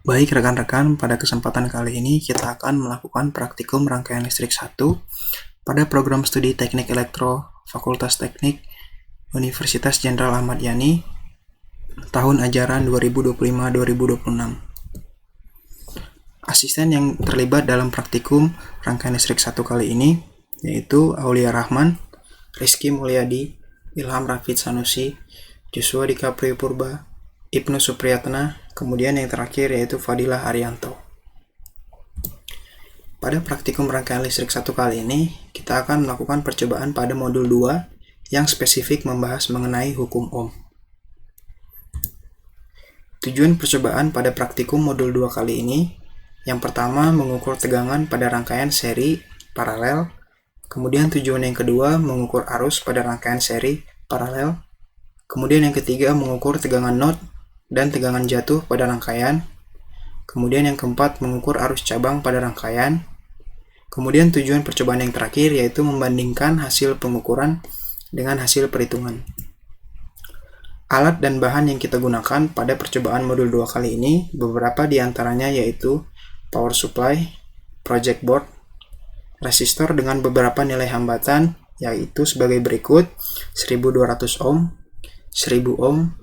Baik rekan-rekan, pada kesempatan kali ini kita akan melakukan praktikum rangkaian listrik 1 pada program studi Teknik Elektro Fakultas Teknik Universitas Jenderal Ahmad Yani tahun ajaran 2025-2026. Asisten yang terlibat dalam praktikum rangkaian listrik 1 kali ini yaitu Aulia Rahman, Rizky Mulyadi, Ilham Rafid Sanusi, Joshua Dikaprio Purba, Ibnu Supriyatna, kemudian yang terakhir yaitu Fadilah Arianto. Pada praktikum rangkaian listrik 1 kali ini, kita akan melakukan percobaan pada modul 2 yang spesifik membahas mengenai hukum Ohm. Tujuan percobaan pada praktikum modul 2 kali ini, yang pertama mengukur tegangan pada rangkaian seri paralel, kemudian tujuan yang kedua mengukur arus pada rangkaian seri paralel, kemudian yang ketiga mengukur tegangan node dan tegangan jatuh pada rangkaian, kemudian yang keempat mengukur arus cabang pada rangkaian, kemudian tujuan percobaan yang terakhir yaitu membandingkan hasil pengukuran dengan hasil perhitungan. Alat dan bahan yang kita gunakan pada percobaan modul 2 kali ini beberapa diantaranya yaitu power supply, project board, resistor dengan beberapa nilai hambatan yaitu sebagai berikut: 1200 ohm, 1000 ohm,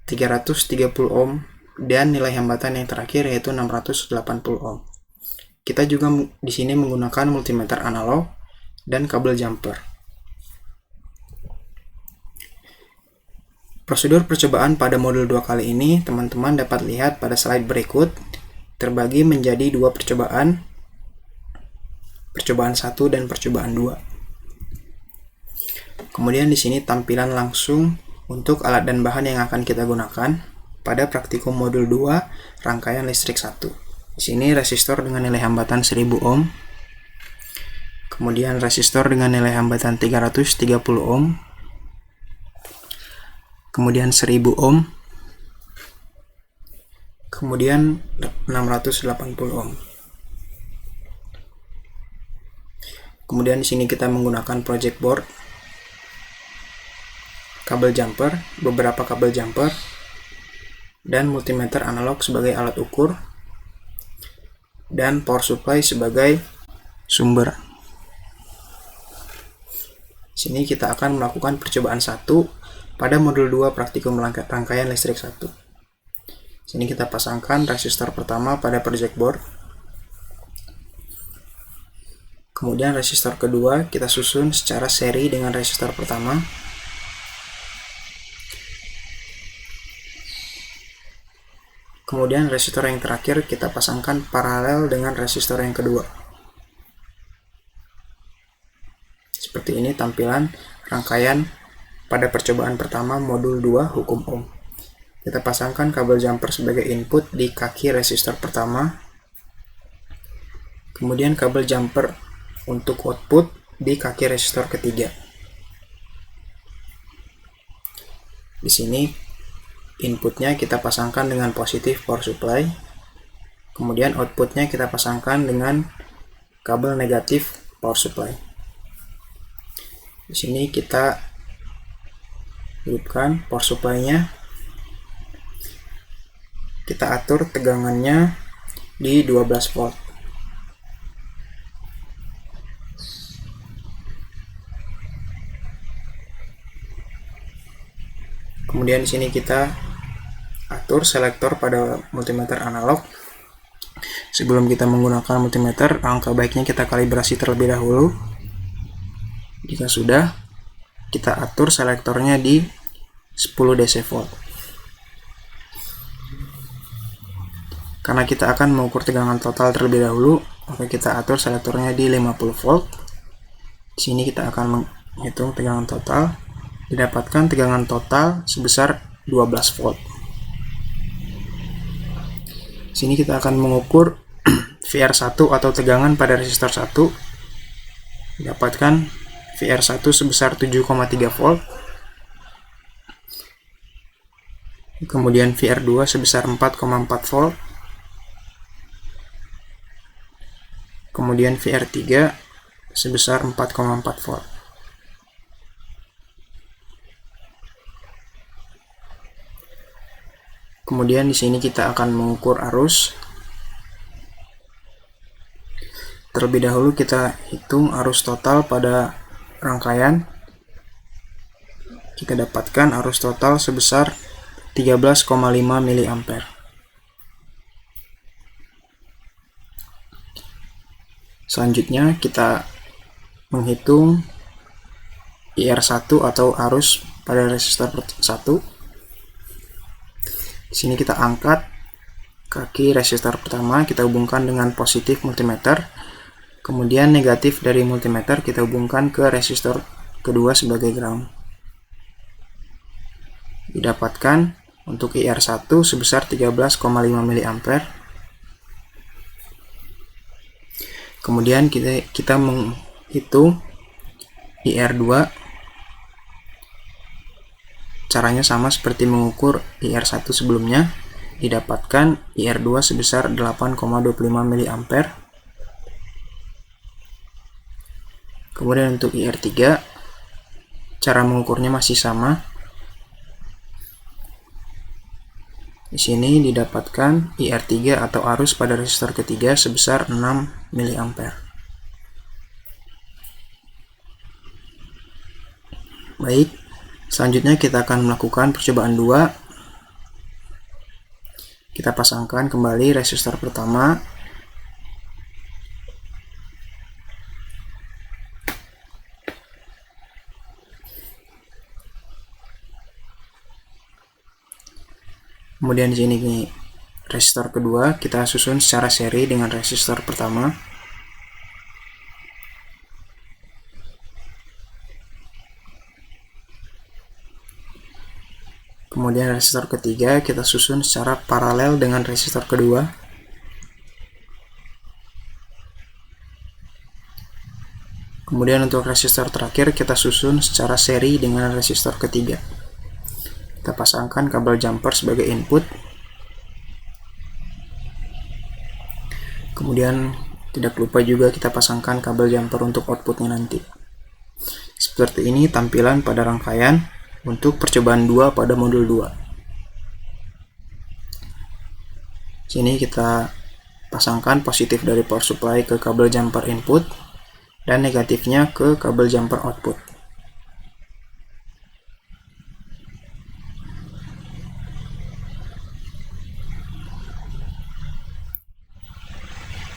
330 ohm, dan nilai hambatan yang terakhir yaitu 680 ohm. Kita juga di sini menggunakan multimeter analog dan kabel jumper. Prosedur percobaan pada modul 2 kali ini teman-teman dapat lihat pada slide berikut, terbagi menjadi dua percobaan 1 dan percobaan 2. Kemudian di sini tampilan langsung untuk alat dan bahan yang akan kita gunakan pada praktikum modul 2 rangkaian listrik 1. Di sini resistor dengan nilai hambatan 1000 ohm, kemudian resistor dengan nilai hambatan 330 ohm, kemudian 1000 ohm, kemudian 680 ohm. Kemudian di sini kita menggunakan project board, kabel jumper, beberapa kabel jumper, dan multimeter analog sebagai alat ukur, dan power supply sebagai sumber. Di sini kita akan melakukan percobaan 1 pada modul 2 praktikum rangkaian listrik 1. Di sini kita pasangkan resistor pertama pada project board. Kemudian resistor kedua kita susun secara seri dengan resistor pertama. Kemudian resistor yang terakhir kita pasangkan paralel dengan resistor yang kedua. Seperti ini tampilan rangkaian pada percobaan pertama modul 2 hukum Ohm. Kita pasangkan kabel jumper sebagai input di kaki resistor pertama. Kemudian kabel jumper untuk output di kaki resistor ketiga. Di sini inputnya kita pasangkan dengan positif power supply. Kemudian outputnya kita pasangkan dengan kabel negatif power supply. Di sini kita hidupkan power supply-nya. Kita atur tegangannya di 12 volt. Kemudian di sini kita atur selektor pada multimeter analog. Sebelum kita menggunakan multimeter, alangkah baiknya kita kalibrasi terlebih dahulu. Jika sudah, kita atur selektornya di 10 DC volt. Karena kita akan mengukur tegangan total terlebih dahulu, maka kita atur selektornya di 50 volt. Di sini kita akan menghitung tegangan total. Didapatkan tegangan total sebesar 12 volt. Di sini kita akan mengukur VR1 atau tegangan pada resistor 1. Didapatkan VR1 sebesar 7,3 volt. Kemudian VR2 sebesar 4,4 volt. Kemudian VR3 sebesar 4,4 volt. Kemudian di sini kita akan mengukur arus Terlebih dahulu kita hitung arus total pada rangkaian. Kita dapatkan arus total sebesar 13,5 mA. Selanjutnya kita menghitung IR1 atau arus pada resistor 1. Di sini kita angkat kaki resistor pertama, kita hubungkan dengan positif multimeter. Kemudian negatif dari multimeter kita hubungkan ke resistor kedua sebagai ground. Didapatkan untuk IR1 sebesar 13,5 mA. Kemudian kita menghitung IR2. Caranya sama seperti mengukur IR1 sebelumnya. Didapatkan IR2 sebesar 8,25 mA. Kemudian untuk IR3, cara mengukurnya masih sama. Di sini didapatkan IR3 atau arus pada resistor ketiga sebesar 6 mA. Baik, selanjutnya kita akan melakukan percobaan 2. Kita pasangkan kembali resistor pertama. Kemudian di sini resistor kedua kita susun secara seri dengan resistor pertama. Kemudian resistor ketiga kita susun secara paralel dengan resistor kedua. Kemudian untuk resistor terakhir kita susun secara seri dengan resistor ketiga. Kita pasangkan kabel jumper sebagai input. Kemudian tidak lupa juga kita pasangkan kabel jumper untuk outputnya nanti. Seperti ini tampilan pada rangkaian untuk percobaan 2 pada modul 2. Sini kita pasangkan positif dari power supply ke kabel jumper input dan negatifnya ke kabel jumper output.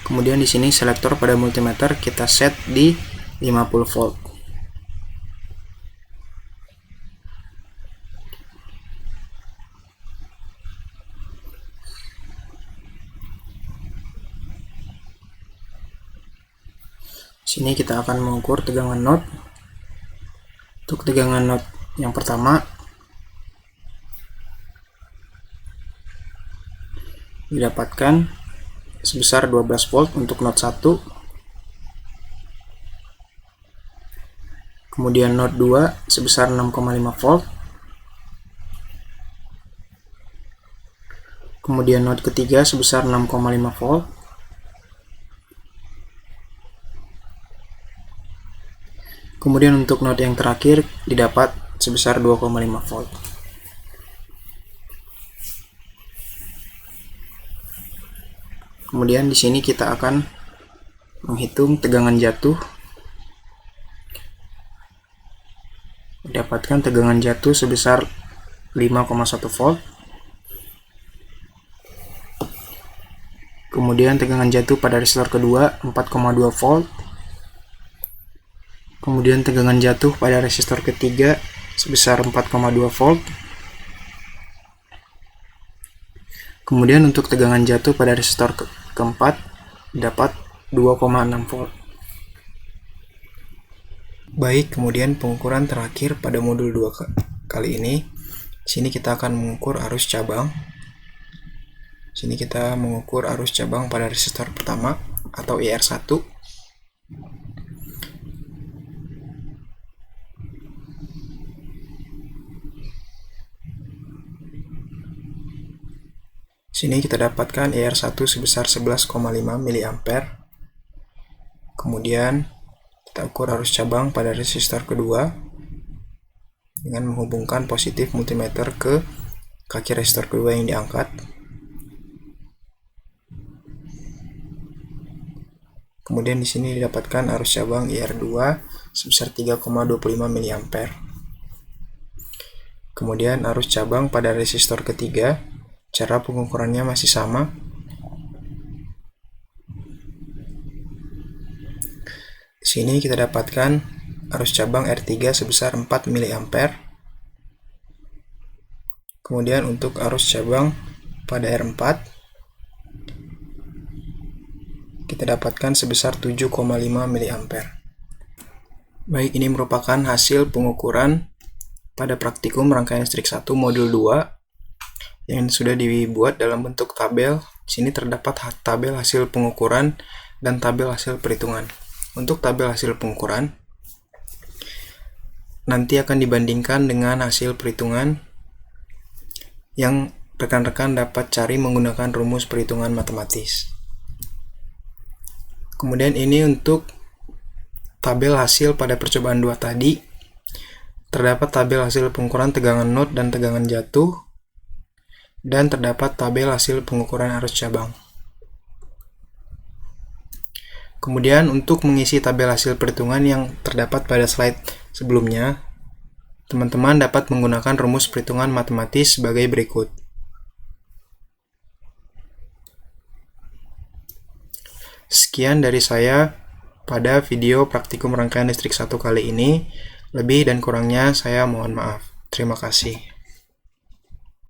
Kemudian di sini selektor pada multimeter kita set di 50 volt. Sini kita akan mengukur tegangan not. Untuk tegangan not yang pertama didapatkan sebesar 12 volt untuk not 1. Kemudian not 2 sebesar 6,5 volt. Kemudian not ketiga sebesar 6,5 volt. Kemudian untuk not yang terakhir didapat sebesar 2,5 volt. Kemudian di sini kita akan menghitung tegangan jatuh. Didapatkan tegangan jatuh sebesar 5,1 volt. Kemudian tegangan jatuh pada resistor kedua 4,2 volt. Kemudian tegangan jatuh pada resistor ketiga sebesar 4,2 volt. Kemudian untuk tegangan jatuh pada resistor keempat dapat 2,6 volt. Baik, kemudian pengukuran terakhir pada modul 2 kali ini. Sini kita akan mengukur arus cabang. Sini kita mengukur arus cabang pada resistor pertama atau IR1. Sini kita dapatkan IR1 sebesar 11,5 mA. Kemudian kita ukur arus cabang pada resistor kedua dengan menghubungkan positif multimeter ke kaki resistor kedua yang diangkat. Kemudian di sini didapatkan arus cabang IR2 sebesar 3,25 mA. Kemudian arus cabang pada resistor ketiga, cara pengukurannya masih sama. Di sini kita dapatkan arus cabang R3 sebesar 4 mA. Kemudian untuk arus cabang pada R4 kita dapatkan sebesar 7,5 mA. Baik, ini merupakan hasil pengukuran pada praktikum rangkaian listrik 1 modul 2 yang sudah dibuat dalam bentuk tabel. Di sini terdapat tabel hasil pengukuran dan tabel hasil perhitungan. Untuk tabel hasil pengukuran nanti akan dibandingkan dengan hasil perhitungan yang rekan-rekan dapat cari menggunakan rumus perhitungan matematis. Kemudian ini untuk tabel hasil pada percobaan 2 tadi. Terdapat tabel hasil pengukuran tegangan not dan tegangan jatuh, dan terdapat tabel hasil pengukuran arus cabang. Kemudian untuk mengisi tabel hasil perhitungan yang terdapat pada slide sebelumnya, teman-teman dapat menggunakan rumus perhitungan matematis sebagai berikut. Sekian dari saya pada video praktikum rangkaian listrik 1 kali ini. Lebih dan kurangnya saya mohon maaf. Terima kasih.